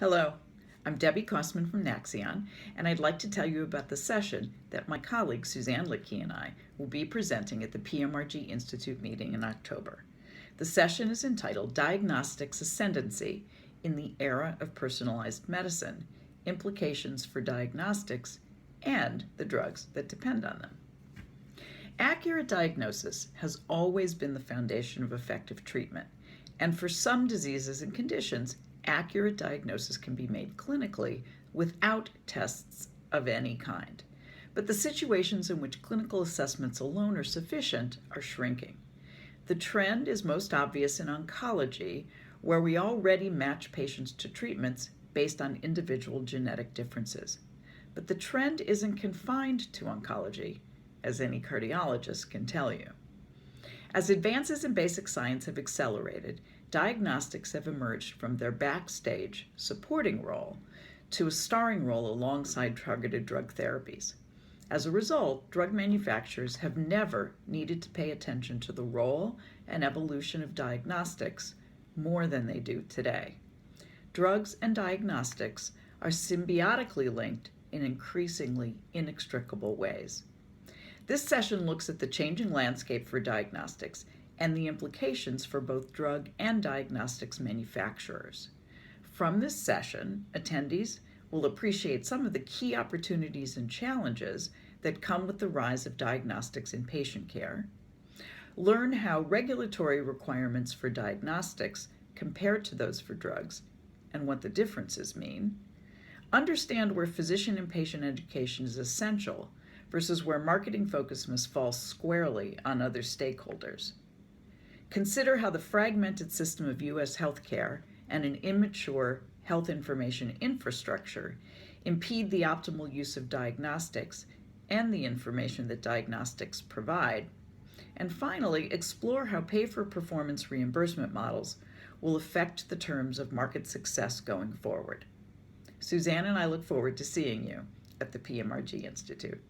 Hello, I'm Debbie Kosman from NAXION, and I'd like to tell you about the session that my colleague Suzanne Lickey and I will be presenting at the PMRG Institute meeting in October. The session is entitled Diagnostics Ascendancy in the Era of Personalized Medicine, Implications for Diagnostics and the Drugs that Depend on Them. Accurate diagnosis has always been the foundation of effective treatment, and for some diseases and conditions, accurate diagnosis can be made clinically without tests of any kind. But the situations in which clinical assessments alone are sufficient are shrinking. The trend is most obvious in oncology, where we already match patients to treatments based on individual genetic differences. But the trend isn't confined to oncology, as any cardiologist can tell you. As advances in basic science have accelerated, diagnostics have emerged from their backstage supporting role to a starring role alongside targeted drug therapies. As a result, drug manufacturers have never needed to pay attention to the role and evolution of diagnostics more than they do today. Drugs and diagnostics are symbiotically linked in increasingly inextricable ways. This session looks at the changing landscape for diagnostics and the implications for both drug and diagnostics manufacturers. From this session, attendees will appreciate some of the key opportunities and challenges that come with the rise of diagnostics in patient care, learn how regulatory requirements for diagnostics compare to those for drugs and what the differences mean, understand where physician and patient education is essential versus where marketing focus must fall squarely on other stakeholders. Consider how the fragmented system of U.S. healthcare and an immature health information infrastructure impede the optimal use of diagnostics and the information that diagnostics provide. And finally, explore how pay-for-performance reimbursement models will affect the terms of market success going forward. Suzanne and I look forward to seeing you at the PMRG Institute.